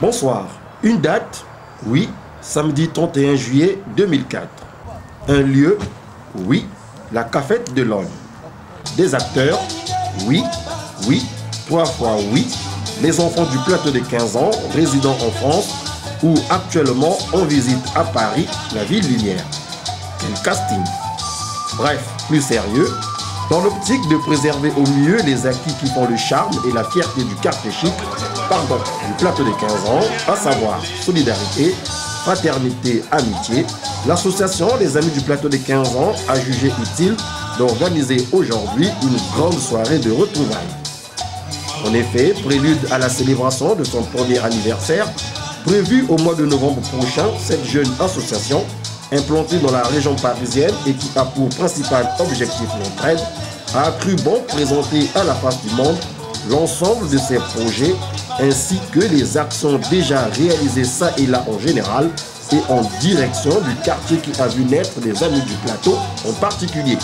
Bonsoir. Une date? Oui, samedi 31 juillet 2004. Un lieu? Oui, la cafette de Londres. Des acteurs? Oui, 3 fois oui. Les enfants du plateau de 15 ans, résidant en France ou actuellement en visite à Paris, la ville lumière. Quel casting! Bref, plus sérieux, dans l'optique de préserver au mieux les acquis qui font le charme et la fierté du quartier chic, du plateau de 15 ans, à savoir solidarité, fraternité, amitié, l'association des Amis du plateau de 15 ans a jugé utile d'organiser aujourd'hui une grande soirée de retrouvailles. En effet, prélude à la célébration de son premier anniversaire, prévu au mois de novembre prochain, cette jeune association, implantée dans la région parisienne et qui a pour principal objectif l'entraide, a cru bon présenter à la face du monde l'ensemble de ses projets ainsi que les actions déjà réalisées ça et là en général et en direction du quartier qui a vu naître les Amis du plateau en particulier.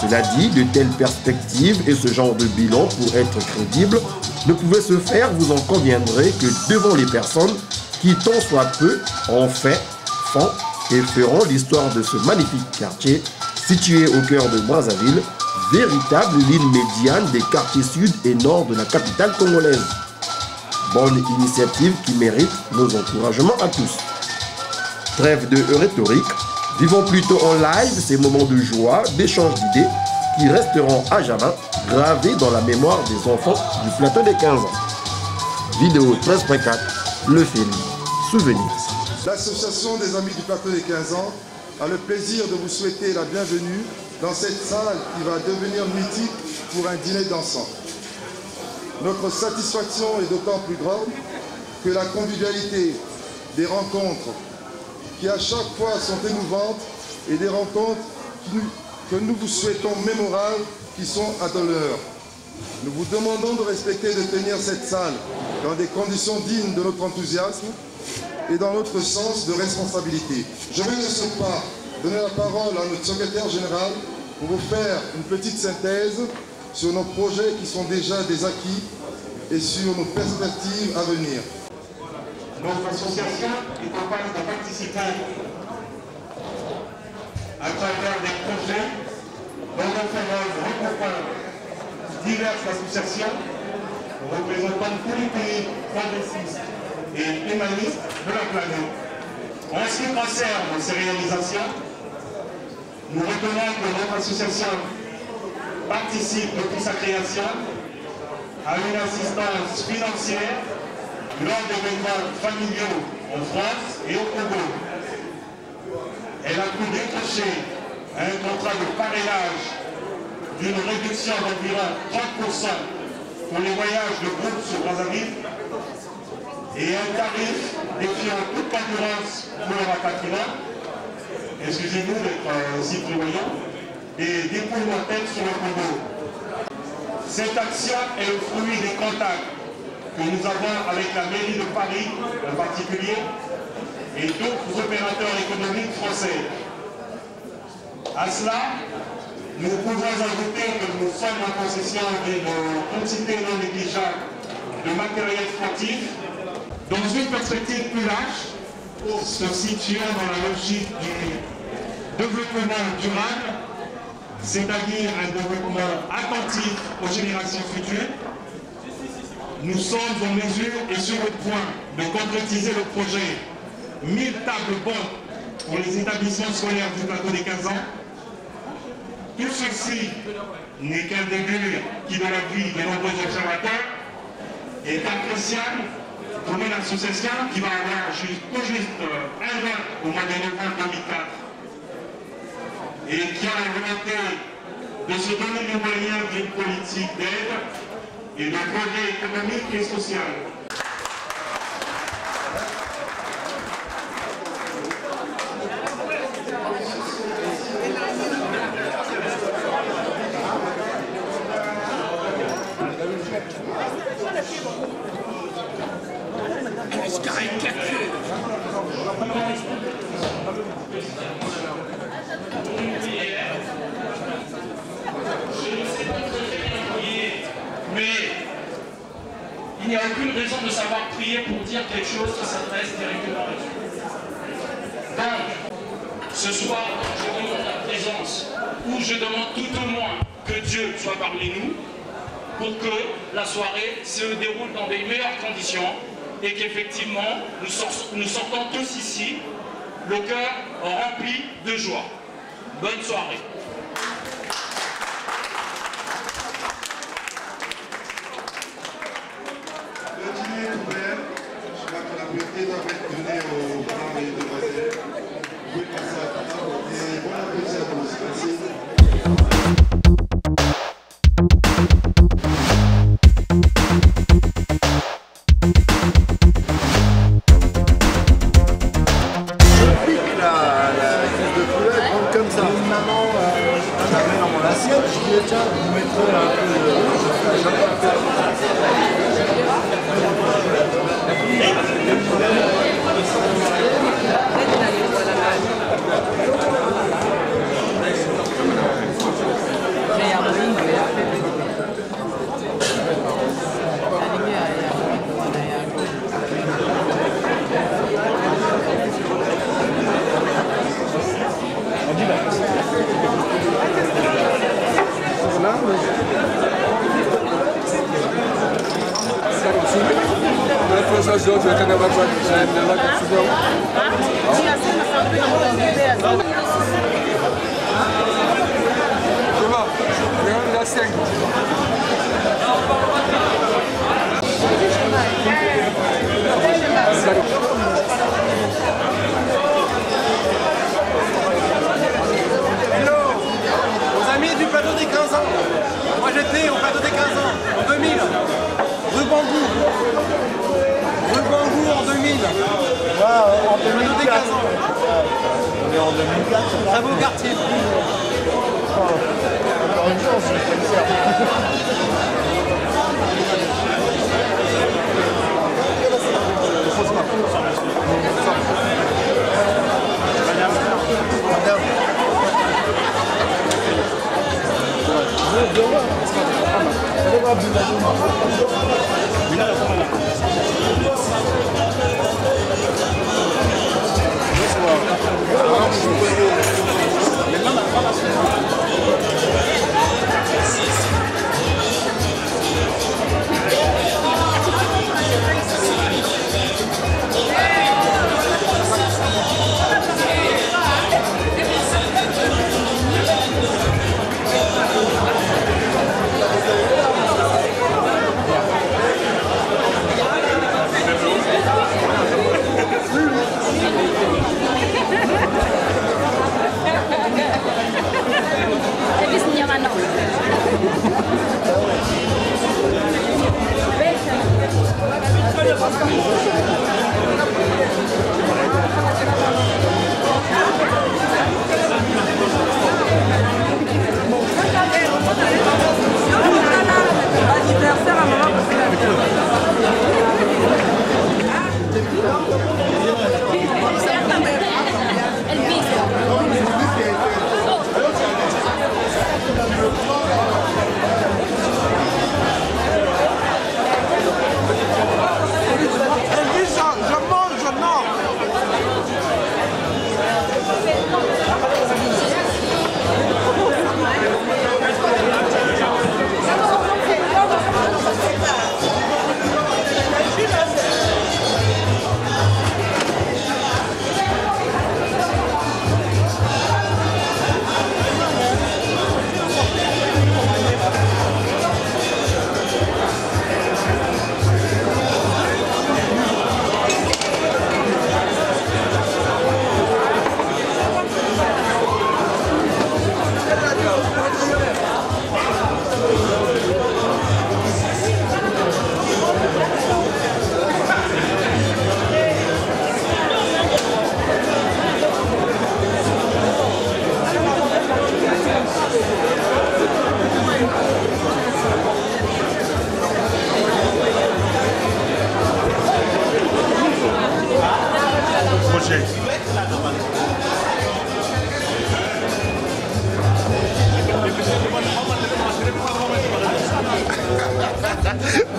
Cela dit, de telles perspectives et ce genre de bilan, pour être crédible, ne pouvaient se faire, vous en conviendrez, que devant les personnes qui, tant soit peu, ont fait, font et feront l'histoire de ce magnifique quartier situé au cœur de Brazzaville, véritable ligne médiane des quartiers sud et nord de la capitale congolaise. Bonne initiative qui mérite nos encouragements à tous. Trêve de rhétorique. Vivons plutôt en live ces moments de joie, d'échange d'idées qui resteront à jamais gravés dans la mémoire des enfants du plateau des 15 ans. Vidéo 13.4, le film Souvenir. L'association des Amis du plateau des 15 ans a le plaisir de vous souhaiter la bienvenue dans cette salle qui va devenir mythique pour un dîner dansant. Notre satisfaction est d'autant plus grande que la convivialité des rencontres qui à chaque fois sont émouvantes et des rencontres que nous vous souhaitons mémorables qui sont à l'heure. Nous vous demandons de respecter et de tenir cette salle dans des conditions dignes de notre enthousiasme et dans notre sens de responsabilité. Je vais de ce pas donner la parole à notre secrétaire général pour vous faire une petite synthèse sur nos projets qui sont déjà des acquis et sur nos perspectives à venir. Notre association est en passe de participer à travers des projets dont on fait regroupant diverses associations représentant tous les pays progressistes et humanistes de la planète. En ce qui concerne ces réalisations, nous retenons que notre association participe depuis sa création à une assistance financière lors d'événements familiaux en France et au Congo. Elle a pu décrocher un contrat de parrainage d'une réduction d'environ 30% pour les voyages de groupe sur Brazzaville et un tarif défiant toute concurrence pour le rapatriement, excusez-nous d'être si prévoyant, et dépouillement tête sur le Congo. Cette action est le fruit des contacts que nous avons avec la mairie de Paris en particulier et d'autres opérateurs économiques français. À cela, nous pouvons ajouter que nous sommes en possession d'une quantité non négligeable de matériel sportif dans une perspective plus large, se situant dans la logique du développement durable, c'est-à-dire un développement attentif aux générations futures. Nous sommes en mesure et sur le point de concrétiser le projet 1000 tables bancs pour les établissements scolaires du plateau des 15 ans. Tout ceci n'est qu'un début qui, dans la vie de nombreux observateurs, est appréciable pour une association qui va avoir tout juste un an au mois de novembre 2004 et qui a la volonté de se donner les moyens d'une politique d'aide et de progrès économique et social. Mais n'y a aucune raison de savoir prier pour dire quelque chose qui s'adresse directement à Dieu. Donc, ce soir, je demande la présence, ou je demande tout au moins que Dieu soit parmi nous, pour que la soirée se déroule dans des meilleures conditions et qu'effectivement, nous sortons tous ici, le cœur rempli de joie. Bonne soirée. Le dîner est ouvert. Je crois que la priorité doit être donnée aux parents et aux demoiselles. Vous pouvez passer à la table et bon appétit à tous. Merci.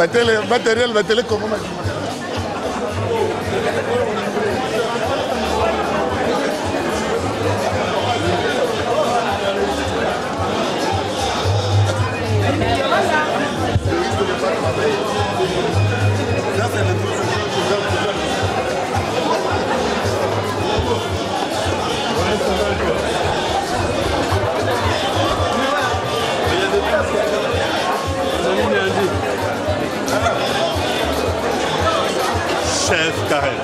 Matériel, comment Chef Karel.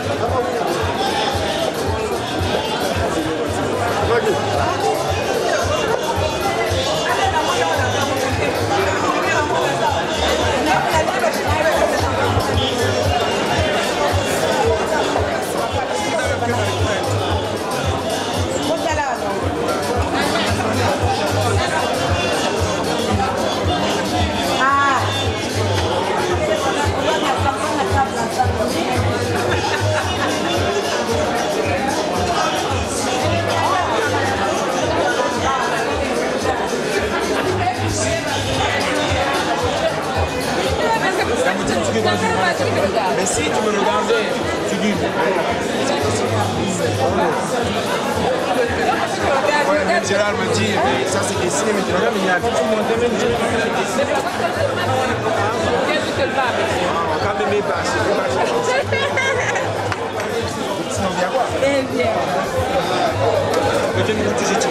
Mais si tu me regardais, tu dis. Ouais, mais Gérard me dit, mais ça c'est dessiné, mais tu regardes, mais il y a tout le monde. On va même passer. Sinon, viens quoi? Viens. Peut-être que tu jettes.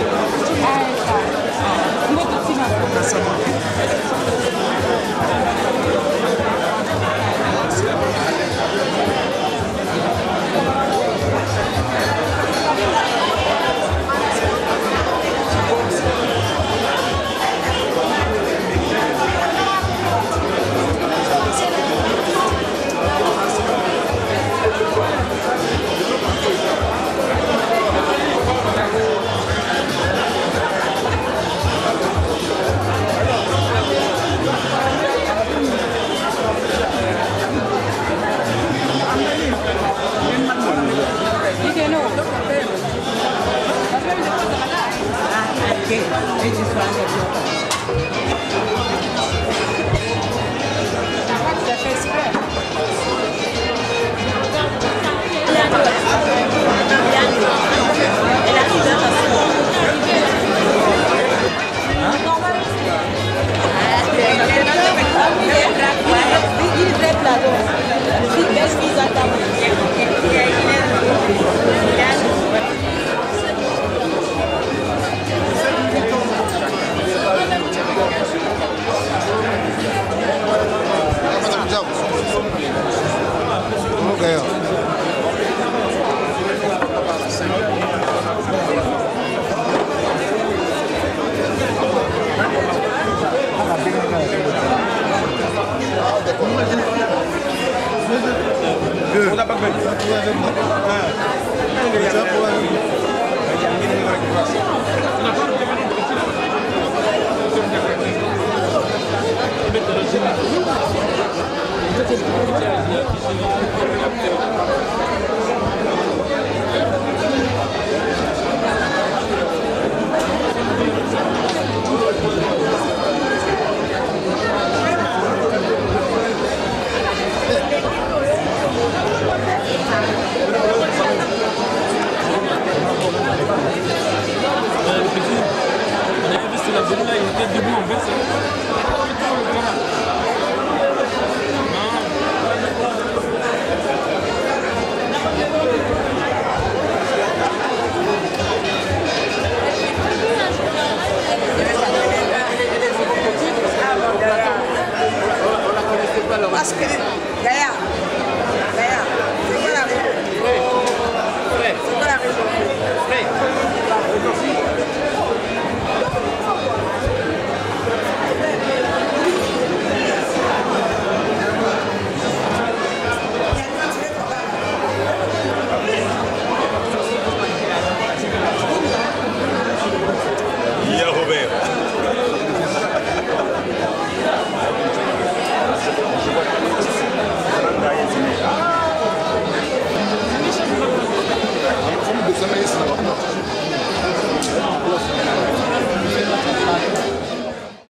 On avait vu sur la zone là, il était debout en fait.